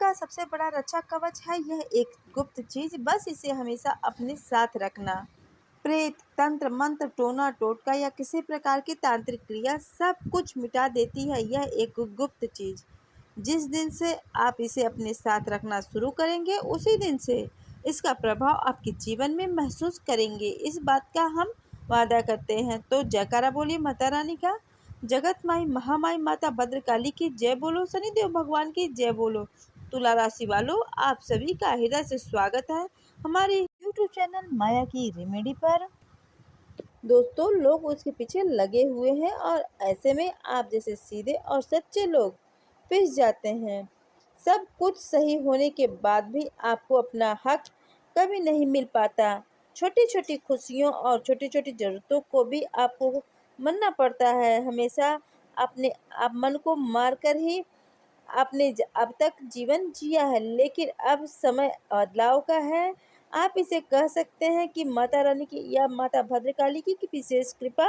आपका सबसे बड़ा रक्षा कवच है यह एक गुप्त चीज, बस इसे हमेशा अपने साथ रखना। प्रेत, तंत्र, मंत्र, टोना टोटका या किसी प्रकार की तांत्रिक क्रिया सब कुछ मिटा देती है यह एक गुप्त चीज। जिस दिन से आप इसे अपने साथ रखना शुरू करेंगे उसी दिन से इसका प्रभाव आपके जीवन में महसूस करेंगे। इस बात का हम वादा करते हैं। तो जयकारा बोलिए माता रानी का। जगत माई महामाई माता भद्रकाली की जय बोलो। शनिदेव भगवान की जय बोलो। तुला राशि वालों, आप सभी का हृदय से स्वागत है हमारे YouTube चैनल माया की रेमेडी पर। दोस्तों, लोग उसके पीछे लगे हुए हैं और ऐसे में आप जैसे सीधे और सच्चे लोग पिस जाते हैं। सब कुछ सही होने के बाद भी आपको अपना हक कभी नहीं मिल पाता। छोटी छोटी खुशियों और छोटी छोटी जरूरतों को भी आपको मानना पड़ता है। हमेशा अपने आप मन को मारकर ही आपने अब तक जीवन जिया है, लेकिन अब समय बदलाव का है। आप इसे कह सकते हैं कि माता रानी की या माता भद्रकाली की विशेष कृपा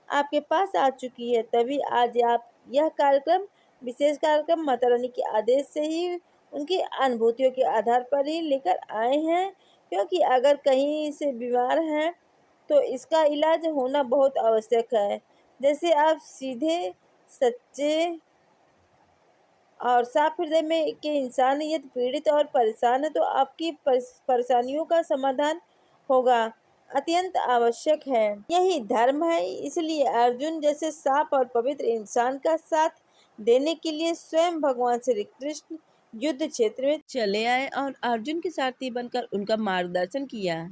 आपके पास आ चुकी है। तभी आज आप यह कार्यक्रम, विशेष कार्यक्रम माता रानी के आदेश से ही, उनकी अनुभूतियों के आधार पर ही लेकर आए हैं। क्योंकि अगर कहीं से बीमार हैं तो इसका इलाज होना बहुत आवश्यक है। जैसे आप सीधे, सच्चे और साफ हृदय में के इंसान यदि पीड़ित और परेशान है तो आपकी परेशानियों का समाधान होगा अत्यंत आवश्यक है। यही धर्म है। इसलिए अर्जुन जैसे साफ और पवित्र इंसान का साथ देने के लिए स्वयं भगवान श्री कृष्ण युद्ध क्षेत्र में चले आए और अर्जुन के सारथी बनकर उनका मार्गदर्शन किया।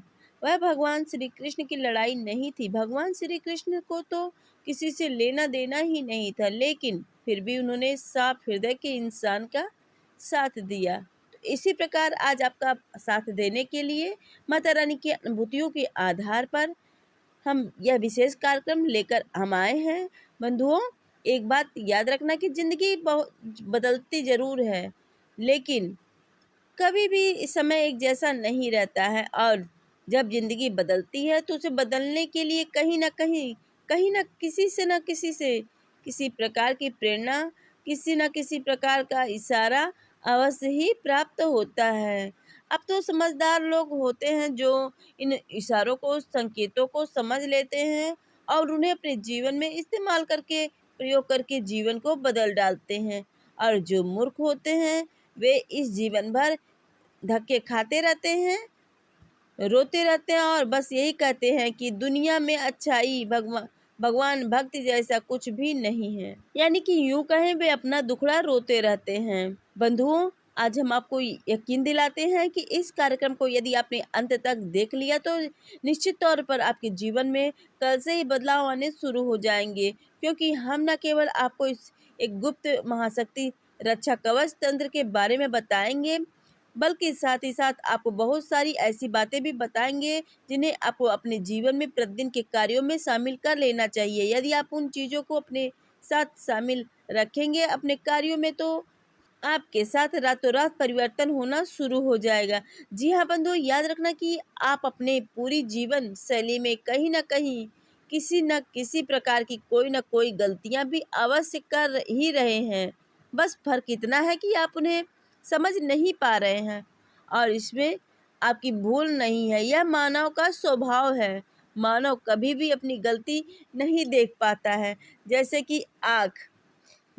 वह भगवान श्री कृष्ण की लड़ाई नहीं थी। भगवान श्री कृष्ण को तो किसी से लेना देना ही नहीं था, लेकिन फिर भी उन्होंने साफ हृदय के इंसान का साथ दिया। तो इसी प्रकार आज आपका साथ देने के लिए माता रानी की अनुभूतियों के आधार पर हम यह विशेष कार्यक्रम लेकर हम आए हैं। बंधुओं, एक बात याद रखना कि जिंदगी बहुत बदलती जरूर है, लेकिन कभी भी समय एक जैसा नहीं रहता है। और जब जिंदगी बदलती है तो उसे बदलने के लिए कहीं ना किसी से ना किसी से किसी प्रकार की प्रेरणा, किसी न किसी प्रकार का इशारा अवश्य ही प्राप्त होता है। अब तो समझदार लोग होते हैं जो इन इशारों को, संकेतों को समझ लेते हैं और उन्हें अपने जीवन में इस्तेमाल करके, प्रयोग करके जीवन को बदल डालते हैं। और जो मूर्ख होते हैं वे इस जीवन भर धक्के खाते रहते हैं, रोते रहते हैं और बस यही कहते हैं कि दुनिया में अच्छाई, भगवान भक्ति जैसा कुछ भी नहीं है। यानी कि यूं कहें वे अपना दुखड़ा रोते रहते हैं। बंधुओं, आज हम आपको यकीन दिलाते हैं कि इस कार्यक्रम को यदि आपने अंत तक देख लिया तो निश्चित तौर पर आपके जीवन में कल से ही बदलाव आने शुरू हो जाएंगे। क्योंकि हम न केवल आपको इस एक गुप्त महाशक्ति रक्षा कवच तंत्र के बारे में बताएंगे, बल्कि साथ ही साथ आपको बहुत सारी ऐसी बातें भी बताएंगे जिन्हें आपको अपने जीवन में प्रतिदिन के कार्यों में शामिल कर लेना चाहिए। यदि आप उन चीज़ों को अपने साथ शामिल रखेंगे अपने कार्यों में, तो आपके साथ रातों रात परिवर्तन होना शुरू हो जाएगा। जी हाँ बंधु, याद रखना कि आप अपने पूरी जीवन शैली में कहीं ना कहीं किसी न किसी प्रकार की कोई ना कोई गलतियां भी अवश्य कर ही रहे हैं। बस फर्क इतना है कि आप उन्हें समझ नहीं पा रहे हैं और इसमें आपकी भूल नहीं है। यह मानव का स्वभाव है। मानव कभी भी अपनी गलती नहीं देख पाता है। जैसे कि आँख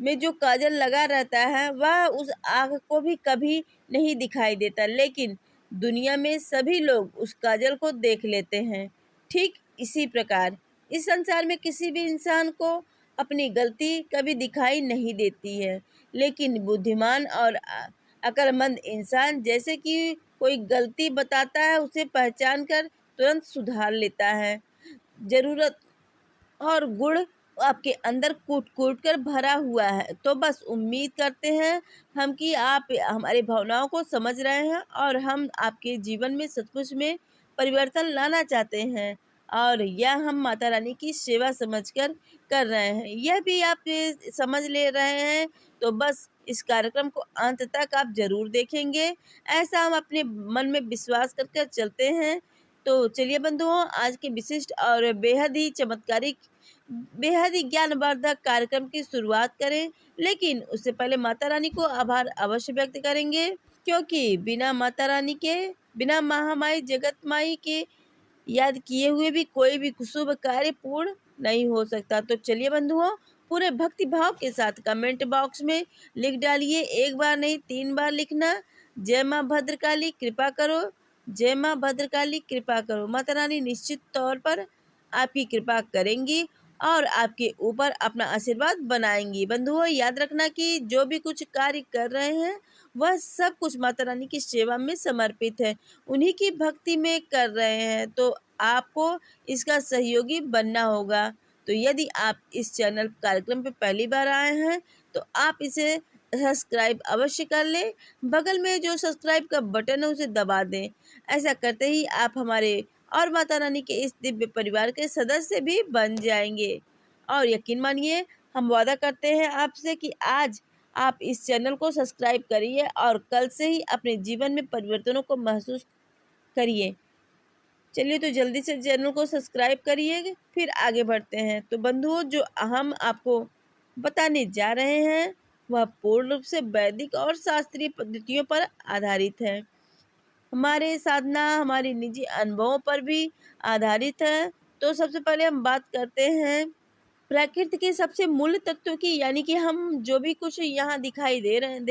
में जो काजल लगा रहता है वह उस आँख को भी कभी नहीं दिखाई देता, लेकिन दुनिया में सभी लोग उस काजल को देख लेते हैं। ठीक इसी प्रकार इस संसार में किसी भी इंसान को अपनी गलती कभी दिखाई नहीं देती है, लेकिन बुद्धिमान और अक्लमंद इंसान जैसे कि कोई गलती बताता है उसे पहचान कर तुरंत सुधार लेता है। जरूरत और गुण आपके अंदर कूट कूट कर भरा हुआ है। तो बस उम्मीद करते हैं हम कि आप हमारी भावनाओं को समझ रहे हैं और हम आपके जीवन में सचमुच में परिवर्तन लाना चाहते हैं और यह हम माता रानी की सेवा समझकर कर रहे हैं। यह भी आप समझ ले रहे हैं तो बस इस कार्यक्रम को अंत तक आप जरूर देखेंगे, ऐसा हम अपने मन में विश्वास करके चलते हैं। तो चलिए बंधुओं, आज के विशिष्ट और बेहद ही चमत्कारिक बेहद ही ज्ञानवर्धक कार्यक्रम की शुरुआत करें, लेकिन उससे पहले माता रानी को आभार अवश्य व्यक्त करेंगे, क्योंकि बिना महामाई जगत माई के याद किए हुए भी कोई भी शुभ कार्य पूर्ण नहीं हो सकता। तो चलिए बंधुओं, पूरे भक्ति भाव के साथ कमेंट बॉक्स में लिख डालिए, एक बार नहीं 3 बार लिखना, जय माँ भद्रकाली कृपा करो, जय माँ भद्रकाली कृपा करो। माता रानी निश्चित तौर पर आपकी कृपा करेंगी और आपके ऊपर अपना आशीर्वाद बनाएंगी। बंधुओं, याद रखना कि जो भी कुछ कार्य कर रहे हैं वह सब कुछ माता रानी की सेवा में समर्पित है, उन्हीं की भक्ति में कर रहे हैं, तो आपको इसका सहयोगी बनना होगा। तो यदि आप इस चैनल कार्यक्रम पे पहली बार आए हैं तो आप इसे सब्सक्राइब अवश्य कर लें, बगल में जो सब्सक्राइब का बटन है उसे दबा दें। ऐसा करते ही आप हमारे और माता रानी के इस दिव्य परिवार के सदस्य भी बन जाएंगे। और यकीन मानिए, हम वादा करते हैं आपसे कि आज आप इस चैनल को सब्सक्राइब करिए और कल से ही अपने जीवन में परिवर्तनों को महसूस करिए। चलिए, तो जल्दी से चैनल को सब्सक्राइब करिए, फिर आगे बढ़ते हैं। तो बंधुओं, जो हम आपको बताने जा रहे हैं वह पूर्ण रूप से वैदिक और शास्त्रीय पद्धतियों पर आधारित है। हमारे साधना हमारे निजी अनुभवों पर भी आधारित है। तो सबसे पहले हम बात करते हैं प्रकृति के सबसे मूल तत्वों की, यानी कि हम जो भी कुछ यहाँ दिखाई दे रहे हैं,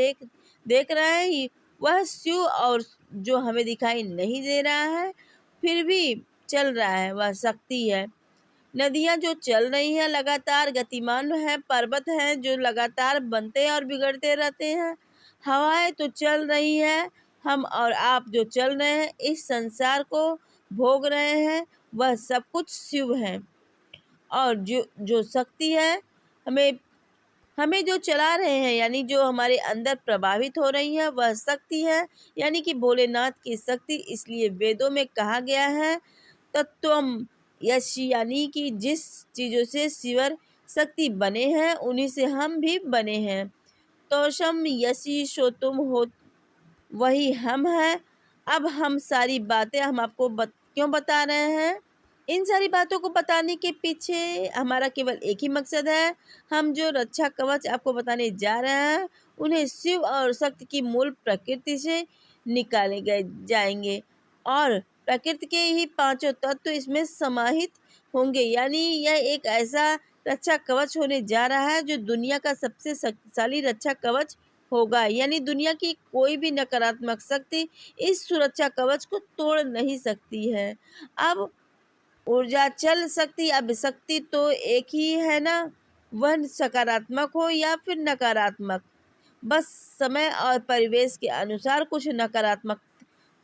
देख रहे हैं, वह शिव, और जो हमें दिखाई नहीं दे रहा है फिर भी चल रहा है वह शक्ति है। नदियाँ जो चल रही हैं लगातार गतिमान है, पर्वत हैं जो लगातार बनते और बिगड़ते रहते हैं, हवाएं तो चल रही है, हम और आप जो चल रहे हैं इस संसार को भोग रहे हैं, वह सब कुछ शिव है। और जो शक्ति है हमें हमें जो चला रहे हैं, यानी जो हमारे अंदर प्रभावित हो रही है वह शक्ति है, यानी कि भोलेनाथ की शक्ति। इसलिए वेदों में कहा गया है तत्वम यशी, यानी कि जिस चीज़ों से शिवर शक्ति बने हैं उन्हीं से हम भी बने हैं। तोषम यशी सो तुम हो, वही हम हैं। अब हम सारी बातें हम आपको क्यों बता रहे हैं? इन सारी बातों को बताने के पीछे हमारा केवल एक ही मकसद है। हम जो रक्षा कवच आपको बताने जा रहे हैं उन्हें शिव और शक्ति की मूल प्रकृति से निकाले गए जाएंगे, और प्रकृति के ही 5 तत्व इसमें समाहित होंगे। यानी यह एक ऐसा रक्षा कवच होने जा रहा है जो दुनिया का सबसे शक्तिशाली रक्षा कवच होगा। यानी दुनिया की कोई भी नकारात्मक शक्ति इस सुरक्षा कवच को तोड़ नहीं सकती है। अब ऊर्जा चल सकती, अब शक्ति तो एक ही है ना, वह सकारात्मक हो या फिर नकारात्मक, बस समय और परिवेश के अनुसार कुछ नकारात्मक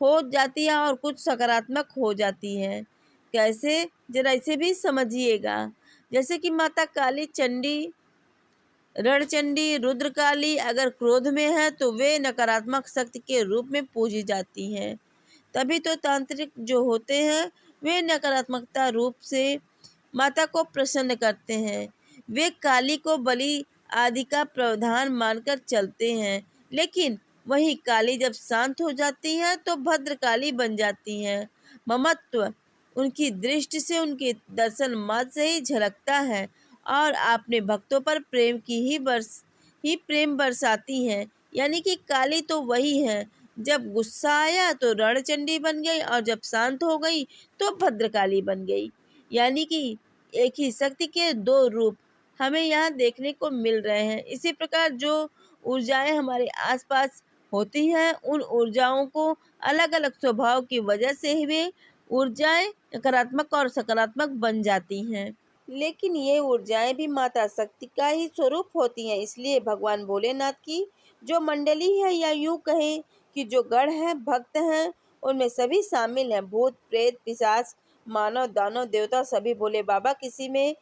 हो जाती है और कुछ सकारात्मक हो जाती है। कैसे, जरा इसे भी समझिएगा। जैसे कि माता काली, चंडी, रणचंडी, रुद्रकाली अगर क्रोध में है तो वे नकारात्मक शक्ति के रूप में पूजी जाती हैं। तभी तो तांत्रिक जो होते हैं वे नकारात्मकता रूप से माता को प्रसन्न करते हैं। वे काली को बलि आदि का प्रावधान मानकर चलते हैं, लेकिन वही काली जब शांत हो जाती है तो भद्रकाली बन जाती हैं। ममत्व उनकी दृष्टि से, उनके दर्शन मात्र से ही झलकता है और अपने भक्तों पर प्रेम बरसाती हैं। यानी कि काली तो वही है, जब गुस्सा आया तो रणचंडी बन गई और जब शांत हो गई तो भद्रकाली बन गई। यानी कि एक ही शक्ति के 2 रूप हमें यहाँ देखने को मिल रहे हैं। इसी प्रकार जो ऊर्जाएं हमारे आसपास होती हैं उन ऊर्जाओं को अलग अलग स्वभाव की वजह से ही वे ऊर्जाएं नकारात्मक और सकारात्मक बन जाती हैं। लेकिन ये ऊर्जाएं भी माता शक्ति का ही स्वरूप होती हैं। इसलिए भगवान भोलेनाथ की जो मंडली है, या यूं कहें कि जो गढ़ है, भक्त हैं, उनमें सभी शामिल हैं। भूत प्रेत पिशाच मानव दानव देवता सभी भोले बाबा किसी में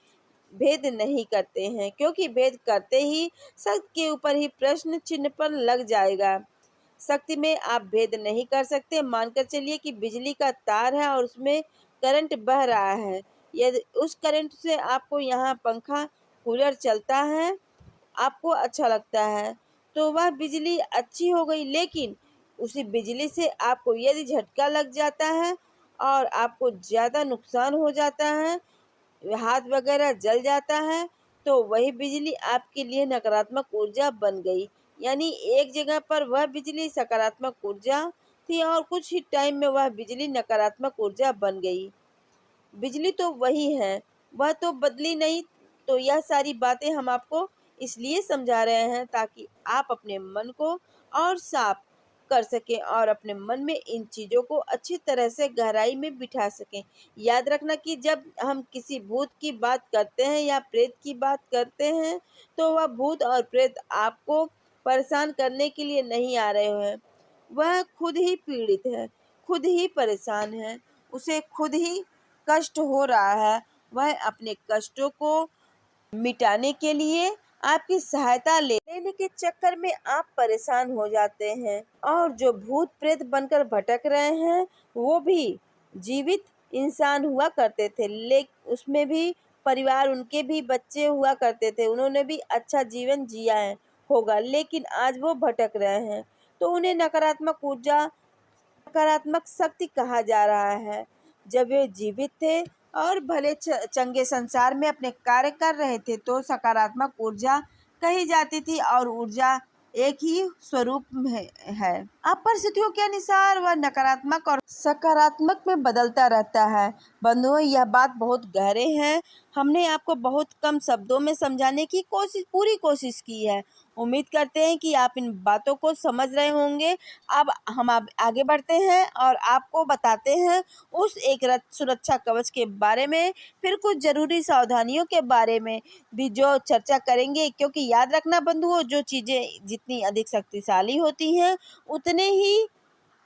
भेद नहीं करते हैं, क्योंकि भेद करते ही शक्ति के ऊपर ही प्रश्न चिन्ह पर लग जाएगा। शक्ति में आप भेद नहीं कर सकते। मानकर चलिए कि बिजली का तार है और उसमें करंट बह रहा है। यदि उस करंट से आपको यहाँ पंखा कूलर चलता है, आपको अच्छा लगता है, तो वह बिजली अच्छी हो गई। लेकिन उसी बिजली से आपको यदि झटका लग जाता है और आपको ज़्यादा नुकसान हो जाता है, हाथ वगैरह जल जाता है तो वही बिजली आपके लिए नकारात्मक ऊर्जा बन गई। यानी एक जगह पर वह बिजली सकारात्मक ऊर्जा थी और कुछ ही टाइम में वह बिजली नकारात्मक ऊर्जा बन गई। बिजली तो वही है, वह तो बदली नहीं। तो यह सारी बातें हम आपको इसलिए समझा रहे हैं ताकि आप अपने मन को और साफ कर सकें और अपने मन में इन चीज़ों को अच्छी तरह से गहराई में बिठा सकें। याद रखना कि जब हम किसी भूत की बात करते हैं या प्रेत की बात करते हैं तो वह भूत और प्रेत आपको परेशान करने के लिए नहीं आ रहे हैं। वह खुद ही पीड़ित है, खुद ही परेशान है, उसे खुद ही कष्ट हो रहा है। वह अपने कष्टों को मिटाने के लिए आपकी सहायता लेने के चक्कर में आप परेशान हो जाते हैं। और जो भूत प्रेत बनकर भटक रहे हैं वो भी जीवित इंसान हुआ करते थे, लेकिन उसमें भी परिवार, उनके भी बच्चे हुआ करते थे, उन्होंने भी अच्छा जीवन जिया है होगा, लेकिन आज वो भटक रहे हैं। तो उन्हें नकारात्मक ऊर्जा, नकारात्मक शक्ति कहा जा रहा है। जब वे जीवित थे और भले चंगे संसार में अपने कार्य कर रहे थे तो सकारात्मक ऊर्जा कही जाती थी और ऊर्जा एक ही स्वरूप में है। अब परिस्थितियों के अनुसार वह नकारात्मक और सकारात्मक में बदलता रहता है। बंधुओं, यह बात बहुत गहरे है। हमने आपको बहुत कम शब्दों में समझाने की पूरी कोशिश की है। उम्मीद करते हैं कि आप इन बातों को समझ रहे होंगे। अब हम आगे बढ़ते हैं और आपको बताते हैं उस एक सुरक्षा कवच के बारे में, फिर कुछ जरूरी सावधानियों के बारे में भी जो चर्चा करेंगे। क्योंकि याद रखना बंधुओं, जो चीज़ें जितनी अधिक शक्तिशाली होती हैं उतने ही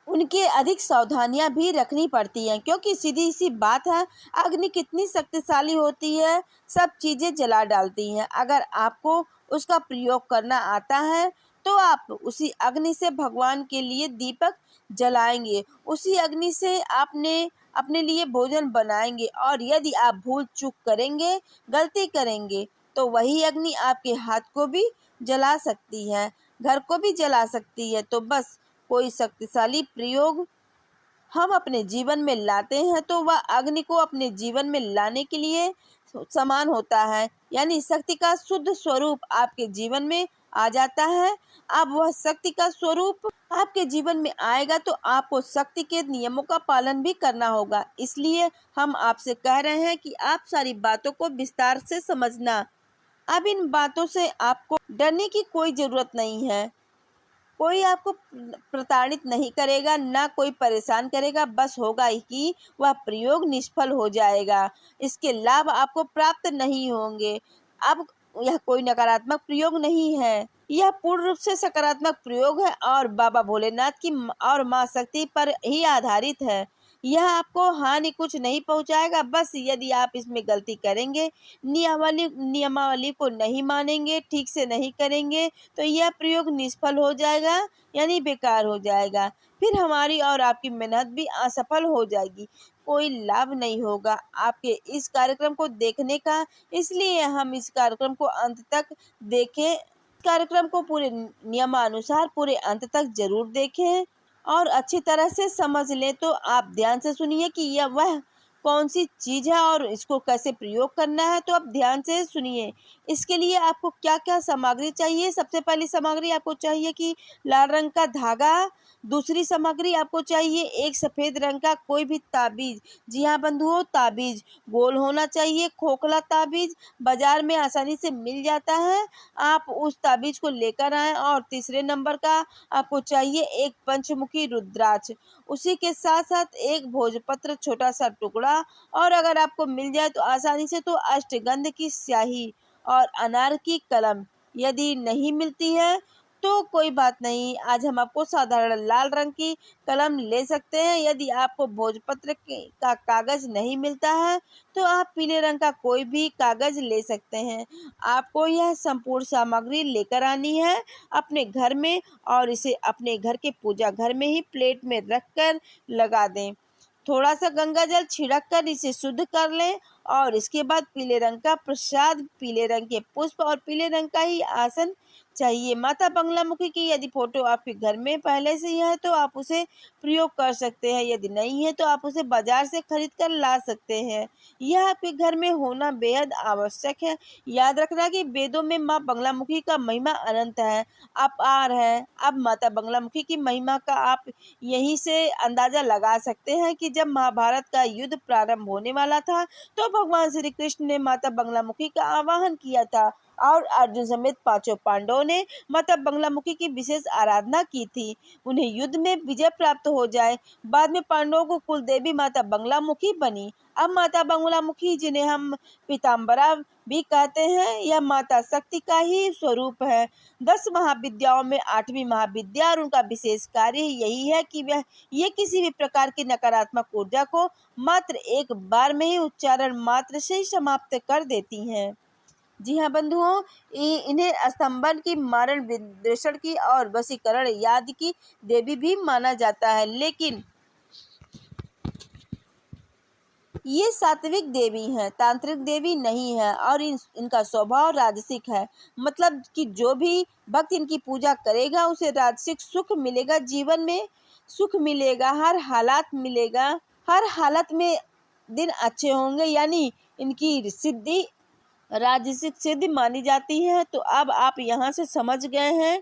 उनके अधिक सावधानियां भी रखनी पड़ती हैं। क्योंकि सीधी सी बात है, अग्नि कितनी शक्तिशाली होती है, सब चीज़ें जला डालती हैं। अगर आपको उसका प्रयोग करना आता है तो आप उसी अग्नि से भगवान के लिए दीपक जलाएंगे, उसी अग्नि से आपने अपने लिए भोजन बनाएंगे। और यदि आप भूल चूक करेंगे, गलती करेंगे, तो वही अग्नि आपके हाथ को भी जला सकती है, घर को भी जला सकती है। तो बस कोई शक्तिशाली प्रयोग हम अपने जीवन में लाते हैं तो वह अग्नि को अपने जीवन में लाने के लिए समान होता है। यानी शक्ति का शुद्ध स्वरूप आपके जीवन में आ जाता है। अब वह शक्ति का स्वरूप आपके जीवन में आएगा तो आपको शक्ति के नियमों का पालन भी करना होगा। इसलिए हम आपसे कह रहे हैं कि आप सारी बातों को विस्तार से समझना। अब इन बातों से आपको डरने की कोई ज़रूरत नहीं है। कोई आपको प्रताड़ित नहीं करेगा, ना कोई परेशान करेगा। बस होगा ही कि वह प्रयोग निष्फल हो जाएगा, इसके लाभ आपको प्राप्त नहीं होंगे। अब यह कोई नकारात्मक प्रयोग नहीं है, यह पूर्ण रूप से सकारात्मक प्रयोग है और बाबा भोलेनाथ की और माँ शक्ति पर ही आधारित है। यह आपको हानि कुछ नहीं पहुंचाएगा। बस यदि आप इसमें गलती करेंगे, नियमावली को नहीं मानेंगे, ठीक से नहीं करेंगे, तो यह प्रयोग निष्फल हो जाएगा, यानी बेकार हो जाएगा। फिर हमारी और आपकी मेहनत भी असफल हो जाएगी, कोई लाभ नहीं होगा आपके इस कार्यक्रम को देखने का। इसलिए हम इस कार्यक्रम को अंत तक देखें, कार्यक्रम को पूरे नियमानुसार पूरे अंत तक जरूर देखें और अच्छी तरह से समझ लें। तो आप ध्यान से सुनिए कि यह वह कौन सी चीज़ है और इसको कैसे प्रयोग करना है। तो आप ध्यान से सुनिए। इसके लिए आपको क्या क्या सामग्री चाहिए। सबसे पहली सामग्री आपको चाहिए कि लाल रंग का धागा। दूसरी सामग्री आपको चाहिए एक सफ़ेद रंग का कोई भी ताबीज़। जी हाँ बंधुओं, ताबीज़ गोल होना चाहिए। खोखला ताबीज़ बाजार में आसानी से मिल जाता है, आप उस ताबीज़ को लेकर आएँ। और तीसरे नंबर का आपको चाहिए एक पंचमुखी रुद्राक्ष, उसी के साथ साथ एक भोजपत्र छोटा सा टुकड़ा। और अगर आपको मिल जाए तो आसानी से तो अष्टगंध की स्याही और अनार की कलम। यदि नहीं मिलती है तो कोई बात नहीं, आज हम आपको साधारण लाल रंग की कलम ले सकते हैं। यदि आपको भोजपत्र का कागज नहीं मिलता है तो आप पीले रंग का कोई भी कागज ले सकते हैं। आपको यह संपूर्ण सामग्री लेकर आनी है अपने घर में और इसे अपने घर के पूजा घर में ही प्लेट में रखकर लगा दें। थोड़ा सा गंगा जल छिड़क कर इसे शुद्ध कर लें और इसके बाद पीले रंग का प्रसाद, पीले रंग के पुष्प और पीले रंग का ही आसन चाहिए। माता बंगलामुखी की यदि फोटो आपके घर में पहले से ही है तो आप उसे प्रयोग कर सकते हैं, यदि नहीं है तो आप उसे बाजार से खरीद कर ला सकते हैं। यह आपके घर में होना बेहद आवश्यक है। याद रखना कि वेदों में माँ बंगलामुखी का महिमा अनंत है, अपार है। अब माता बंगलामुखी की महिमा का आप यहीं से अंदाजा लगा सकते हैं कि जब महाभारत का युद्ध प्रारंभ होने वाला था तो भगवान श्री कृष्ण ने माता बंगलामुखी का आवाहन किया था और अर्जुन समेत पांचों पांडवों ने माता बंगलामुखी की विशेष आराधना की थी, उन्हें युद्ध में विजय प्राप्त हो जाए। बाद में पांडवों को कुल देवी माता बंगलामुखी बनी। अब माता बंगलामुखी, जिन्हें हम पीताम्बरा भी कहते हैं, यह माता शक्ति का ही स्वरूप है। 10 महाविद्याओं में 8वीं महाविद्या और उनका विशेष कार्य यही है कि वह ये किसी भी प्रकार की नकारात्मक ऊर्जा को मात्र एक बार में ही उच्चारण मात्र से ही समाप्त कर देती हैं। जी हाँ बंधुओं, इन्हें स्तंभन की, मारण विद्वेषण की और वशीकरण याद की देवी भी माना जाता है, लेकिन ये सात्विक देवी हैं, तांत्रिक देवी नहीं है और इनका स्वभाव राजसिक है। मतलब कि जो भी भक्त इनकी पूजा करेगा उसे राजसिक सुख मिलेगा, जीवन में सुख मिलेगा, हर हालात मिलेगा, हर हालत में दिन अच्छे होंगे, यानी इनकी सिद्धि राजसिक सिद्धि मानी जाती है। तो अब आप यहाँ से समझ गए हैं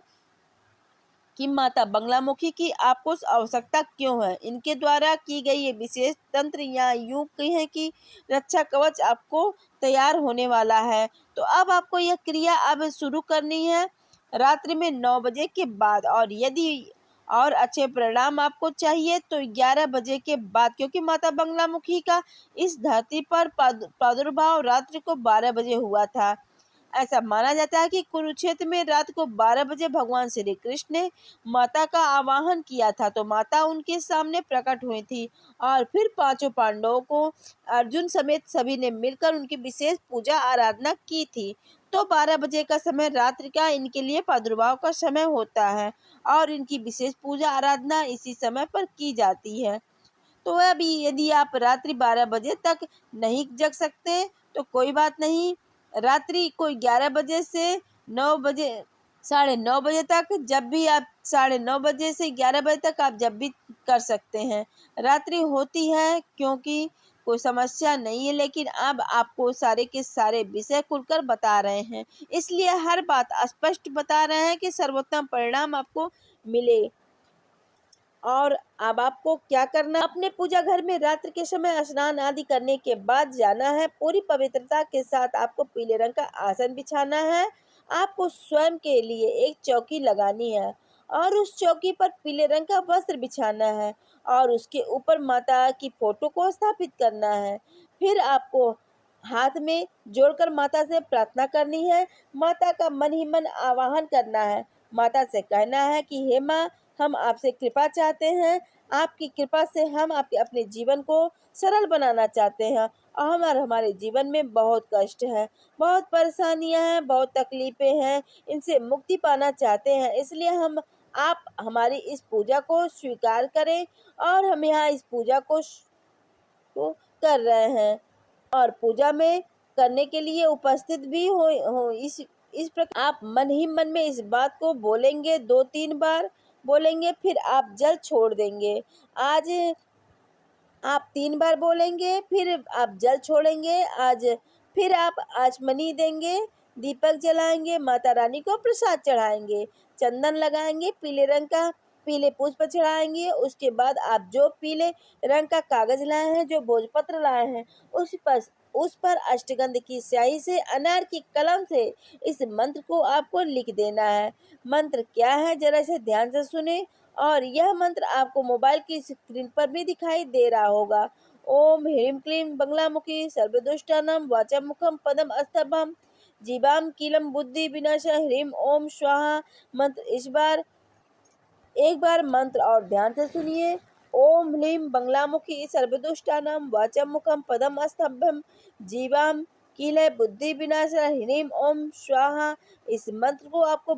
कि माता बंगलामुखी की आपको आवश्यकता क्यों है। इनके द्वारा की गई ये विशेष तंत्र या यूं कहें कि रक्षा कवच आपको तैयार होने वाला है। तो अब आपको यह क्रिया अब शुरू करनी है रात्रि में 9 बजे के बाद, और यदि और अच्छे परिणाम आपको चाहिए तो 11 बजे के बाद, क्योंकि माता बंगलामुखी का इस धरती पर प्रादुर्भाव रात्रि को 12 बजे हुआ था। ऐसा माना जाता है कि कुरुक्षेत्र में रात को 12 बजे भगवान श्री कृष्ण ने माता का आवाहन किया था, तो माता उनके सामने प्रकट हुई थी और फिर पांचों पांडवों को अर्जुन समेत सभी ने मिलकर उनकी विशेष पूजा आराधना की थी। तो 12 बजे का समय रात्रि का इनके लिए प्रादुर्भाव का समय होता है और इनकी विशेष पूजा आराधना इसी समय पर की जाती है। तो अभी यदि आप रात्रि 12 बजे तक नहीं जग सकते तो कोई बात नहीं, रात्रि को 11 बजे से 9 बजे, 9:30 बजे तक, जब भी आप 9:30 बजे से 11 बजे तक आप जब भी कर सकते हैं। रात्रि होती है क्योंकि कोई समस्या नहीं है, लेकिन अब आपको सारे के सारे विषय खुलकर बता रहे हैं, इसलिए हर बात स्पष्ट बता रहे हैं कि सर्वोत्तम परिणाम आपको मिले। और अब आपको क्या करना, अपने पूजा घर में रात्रि के समय स्नान आदि करने के बाद जाना है। पूरी पवित्रता के साथ आपको पीले रंग का आसन बिछाना है। आपको स्वयं के लिए एक चौकी लगानी है और उस चौकी पर पीले रंग का वस्त्र बिछाना है और उसके ऊपर माता की फोटो को स्थापित करना है। फिर आपको हाथ में जोड़कर माता से प्रार्थना करनी है। माता का मन ही मन आवाहन करना है। माता से कहना है कि हे माँ, हम आपसे कृपा चाहते हैं, आपकी कृपा से हम आपके अपने जीवन को सरल बनाना चाहते हैं और हमारे जीवन में बहुत कष्ट है, बहुत परेशानियां हैं, बहुत तकलीफें हैं, इनसे मुक्ति पाना चाहते हैं। इसलिए आप हमारी इस पूजा को स्वीकार करें और हम यहाँ इस पूजा को कर रहे हैं और पूजा में करने के लिए उपस्थित भी हो। इस प्रकार आप मन ही मन में इस बात को बोलेंगे, 2-3 बार बोलेंगे, फिर आप जल छोड़ देंगे। आज आप 3 बार बोलेंगे, फिर आप जल छोड़ेंगे। फिर आप आचमनी देंगे, दीपक जलाएंगे, माता रानी को प्रसाद चढ़ाएंगे, चंदन लगाएंगे, पीले रंग का पीले पुष्प चढ़ाएंगे। उसके बाद आप जो पीले रंग का कागज लाए हैं, जो भोजपत्र लाए हैं, उस पर अष्टगंध की स्याही से, अनार की कलम से इस मंत्र को आपको लिख देना है। मंत्र क्या है, जरा इसे ध्यान से सुने और यह मंत्र आपको मोबाइल की स्क्रीन पर भी दिखाई दे रहा होगा। ओम ह्रीं क्लीं बंगलामुखी सर्वदुष्टानां वाचामुखम पदम अस्तभम जीवाम कीलम बुद्धि विनाश ह्रीं ओम स्वाहा। मंत्र एक बार मंत्र और ध्यान से सुनिए। ओम ह्लीं बंगलामुखी सर्वदुष्टानां वाचामुखम पदम अस्तभम जीवाम कीलय बुद्धि विनाश ह्रीं ओम स्वाहा। इस मंत्र को आपको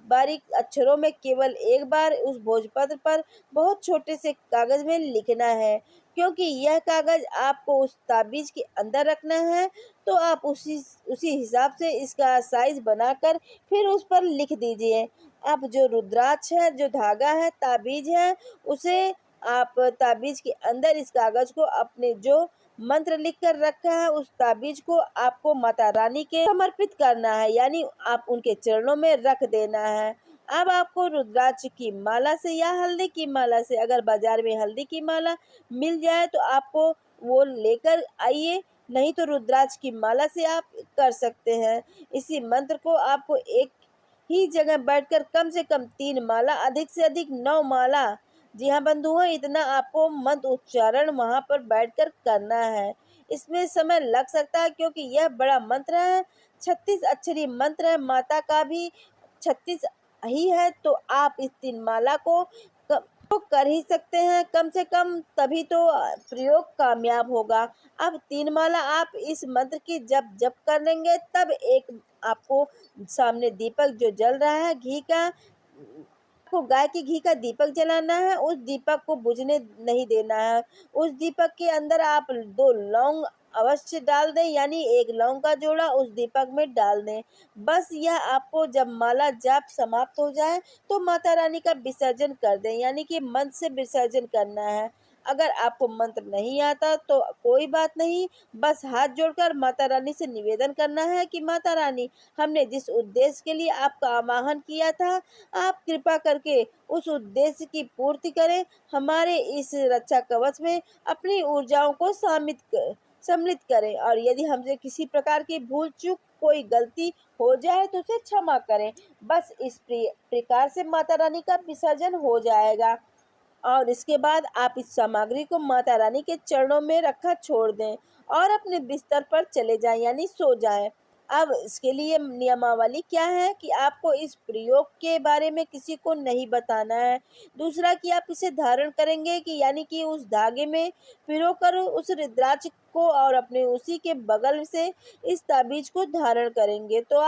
बारीक अक्षरों में केवल एक बार उस भोजपत्र पर बहुत छोटे से कागज में लिखना है, क्योंकि यह कागज आपको उस ताबीज के अंदर रखना है। तो आप उसी उसी हिसाब से इसका साइज बनाकर फिर उस पर लिख दीजिए। अब जो रुद्राक्ष है, जो धागा है, ताबीज है, उसे आप ताबीज के अंदर इस कागज को अपने जो मंत्र लिख कर रखा है उस ताबीज को आपको माता रानी के समर्पित करना है, यानी आप उनके चरणों में रख देना है। अब आपको रुद्राक्ष की माला से या हल्दी की माला से, अगर बाजार में हल्दी की माला मिल जाए तो आपको वो लेकर आइए, नहीं तो रुद्राक्ष की माला से आप कर सकते हैं। इसी मंत्र को आपको एक ही जगह बैठकर कम से कम 3 माला, अधिक से अधिक 9 माला, जी हाँ बंधुओं, इतना आपको मंत्र उच्चारण वहां पर बैठकर करना है। इसमें समय लग सकता है क्योंकि यह बड़ा मंत्र है, 36 अक्षरी मंत्र है, माता का भी 36 ही है, तो आप इस 3 माला को तो कर ही सकते हैं कम से कम, तभी तो प्रयोग कामयाब होगा। अब 3 माला आप इस मंत्र की जब कर लेंगे, तब एक आपको सामने दीपक जो जल रहा है घी का, आपको गाय के घी का दीपक जलाना है, उस दीपक को बुझने नहीं देना है। उस दीपक के अंदर आप 2 लौंग अवश्य डाल दें, यानी 1 लौंग का जोड़ा उस दीपक में डाल दें। बस यह आपको जब माला जाप समाप्त हो जाए तो माता रानी का विसर्जन कर दें, यानी कि मंत्र से विसर्जन करना है। अगर आपको मंत्र नहीं आता तो कोई बात नहीं, बस हाथ जोड़कर माता रानी से निवेदन करना है कि माता रानी, हमने जिस उद्देश्य के लिए आपका आवाहन किया था, आप कृपा करके उस उद्देश्य की पूर्ति करें। हमारे इस रक्षा कवच में अपनी ऊर्जाओं को सम्मिलित करें, और यदि हमसे किसी प्रकार की भूल चूक, कोई गलती हो जाए तो उसे क्षमा करें। बस इस प्रकार से माता रानी का विसर्जन हो जाएगा, और इसके बाद आप इस सामग्री को माता रानी के चरणों में रखा छोड़ दें और अपने बिस्तर पर चले जाएं, यानी सो जाएं। अब इसके लिए नियमावली क्या है कि आपको इस प्रयोग के बारे में किसी को नहीं बताना है। दूसरा कि आप इसे धारण करेंगे कि यानी कि उस धागे में पिरोकर उस रुद्राक्ष को और अपने उसी के बगल से इस ताबीज को धारण करेंगे, तो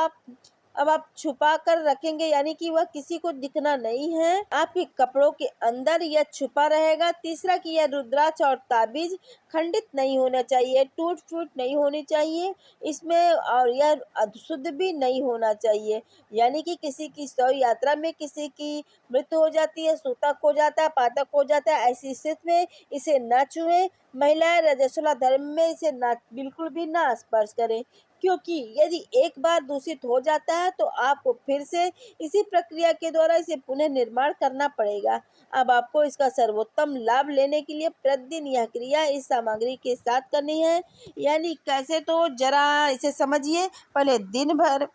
अब आप छुपा कर रखेंगे, यानी कि वह किसी को दिखना नहीं है, आपके कपड़ों के अंदर यह छुपा रहेगा। तीसरा कि यह रुद्राक्ष और ताबीज खंडित नहीं होना चाहिए, टूट फूट नहीं होनी चाहिए इसमें, और यह अशुद्ध भी नहीं होना चाहिए, यानी कि किसी की शव यात्रा में किसी की मृत्यु हो जाती है, सूतक हो जाता है, पातक हो जाता है, ऐसी स्थिति में इसे न छुएं। महिलाएं रजस्वला धर्म में इसे ना बिल्कुल भी ना स्पर्श करें, क्योंकि यदि एक बार दूषित हो जाता है तो आपको फिर से इसी प्रक्रिया के द्वारा इसे पुनः निर्माण करना पड़ेगा। अब आपको इसका सर्वोत्तम लाभ लेने के लिए प्रतिदिन यह क्रिया इस सामग्री के साथ करनी है। यानी कैसे, तो जरा इसे समझिए। पहले दिन भर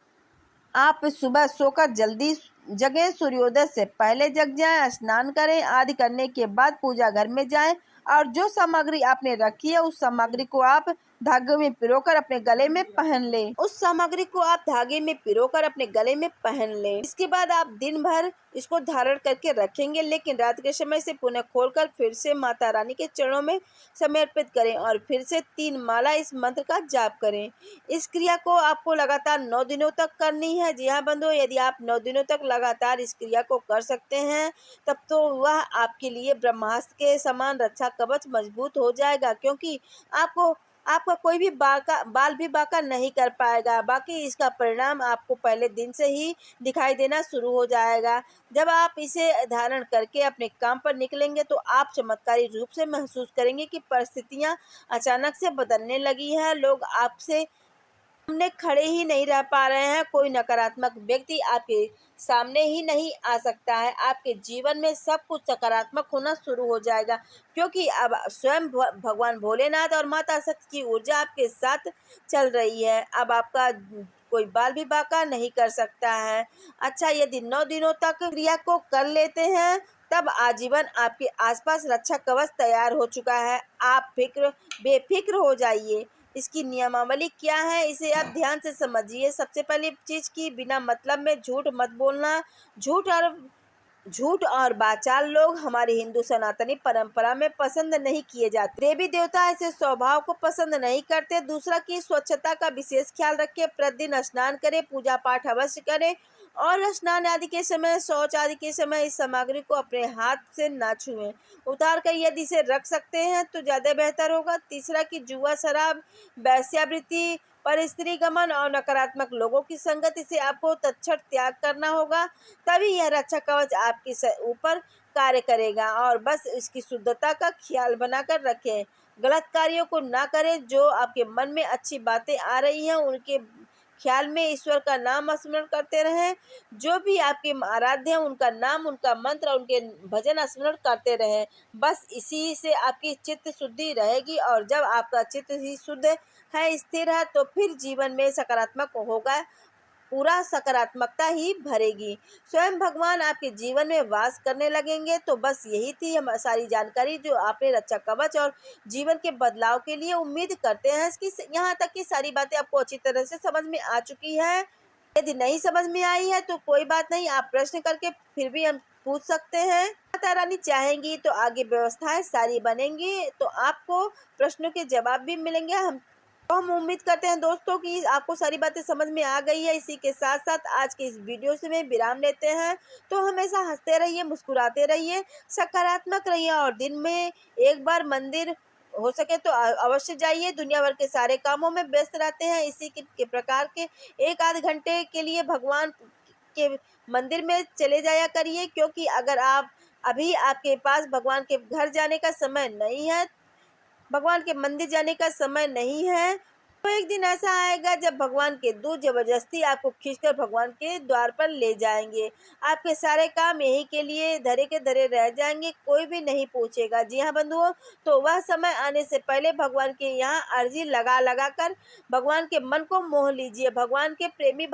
आप सुबह सोकर जल्दी जगें, सूर्योदय से पहले जग जाएं, स्नान करें आदि करने के बाद पूजा घर में जाएं, और जो सामग्री आपने रखी है उस सामग्री को आप धागे में पिरोकर अपने गले में पहन लें। उस सामग्री को आप धागे में पिरोकर अपने गले में पहन लें। इसके बाद आप दिन भर इसको धारण करके रखेंगे, लेकिन रात के समय से पुनः खोलकर फिर से माता रानी के चरणों में समर्पित करें और फिर से 3 माला इस मंत्र का जाप करें। इस क्रिया को आपको लगातार 9 दिनों तक करनी है। जी हाँ बंधुओं, यदि आप 9 दिनों तक लगातार इस क्रिया को कर सकते हैं, तब तो वह आपके लिए ब्रह्मास्त्र के समान रक्षा कवच मजबूत हो जाएगा, क्योंकि आपका कोई भी बाल भी बांका नहीं कर पाएगा। बाकी इसका परिणाम आपको पहले दिन से ही दिखाई देना शुरू हो जाएगा। जब आप इसे धारण करके अपने काम पर निकलेंगे तो आप चमत्कारी रूप से महसूस करेंगे कि परिस्थितियां अचानक से बदलने लगी हैं। लोग आपसे सामने खड़े ही नहीं रह पा रहे हैं। कोई नकारात्मक व्यक्ति आपके सामने ही नहीं आ सकता है। आपके जीवन में सब कुछ सकारात्मक होना शुरू हो जाएगा, क्योंकि अब स्वयं भगवान भोलेनाथ और माता शक्ति की ऊर्जा आपके साथ चल रही है। अब आपका कोई बाल भी बांका नहीं कर सकता है। अच्छा, यदि 9 दिनों तक क्रिया को कर लेते हैं, तब आजीवन आपके आसपास रक्षा कवच तैयार हो चुका है। आप बेफिक्र हो जाइए। इसकी नियमावली क्या है, इसे आप ध्यान से समझिए। सबसे पहली चीज की बिना मतलब में झूठ मत बोलना। झूठ और बाचाल लोग हमारी हिंदू सनातनी परंपरा में पसंद नहीं किए जाते। देवी देवता ऐसे स्वभाव को पसंद नहीं करते। दूसरा कि स्वच्छता का विशेष ख्याल रखें। प्रतिदिन स्नान करें, पूजा पाठ अवश्य करें, और स्नान आदि के समय, शौच आदि के समय इस सामग्री को अपने हाथ से ना छुएं। उतार कर यदि इसे रख सकते हैं तो ज़्यादा बेहतर होगा। तीसरा कि जुआ, शराब, वेश्यावृत्ति पर स्त्री गमन और नकारात्मक लोगों की संगति से आपको तत्क्षण त्याग करना होगा, तभी यह रक्षा कवच आपके ऊपर कार्य करेगा। और बस इसकी शुद्धता का ख्याल बनाकर रखें, गलत कार्यों को ना करें। जो आपके मन में अच्छी बातें आ रही हैं उनके ख्याल में ईश्वर का नाम स्मरण करते रहें। जो भी आपके आराध्य हैं उनका नाम, उनका मंत्र, उनके भजन स्मरण करते रहें। बस इसी से आपकी चित्त शुद्धि रहेगी, और जब आपका चित्त ही शुद्ध है, स्थिर है, तो फिर जीवन में सकारात्मक होगा, पूरा सकारात्मकता ही भरेगी। स्वयं भगवान आपके जीवन में वास करने लगेंगे। तो बस यही थी हम सारी जानकारी जो आपने रक्षा कवच और जीवन के बदलाव के लिए। उम्मीद करते हैं कि यहाँ तक की सारी बातें आपको अच्छी तरह से समझ में आ चुकी है। यदि नहीं समझ में आई है तो कोई बात नहीं, आप प्रश्न करके फिर भी हम पूछ सकते हैं। माता रानी चाहेंगी तो आगे व्यवस्थाएं सारी बनेंगी, तो आपको प्रश्नों के जवाब भी मिलेंगे। हम उम्मीद करते हैं दोस्तों कि आपको सारी बातें समझ में आ गई है। इसी के साथ साथ आज के इस वीडियो से में विराम लेते हैं। तो हमेशा हंसते रहिए, मुस्कुराते रहिए, सकारात्मक रहिए, और दिन में एक बार मंदिर हो सके तो अवश्य जाइए। दुनिया भर के सारे कामों में व्यस्त रहते हैं, इसी के प्रकार के एक आध घंटे के लिए भगवान के मंदिर में चले जाया करिए। क्योंकि अगर आप अभी आपके पास भगवान के घर जाने का समय नहीं है, भगवान के मंदिर जाने का समय नहीं है, तो एक दिन ऐसा आएगा जब भगवान के दूत जबरदस्ती आपको खींचकर भगवान के द्वार पर ले जाएंगे। आपके सारे काम यही के लिए धरे के धरे रह जाएंगे, कोई भी नहीं पूछेगा। जी हाँ बंधुओं, तो वह समय आने से पहले भगवान के यहाँ अर्जी लगा लगा कर भगवान के मन को मोह लीजिए, भगवान के प्रेमी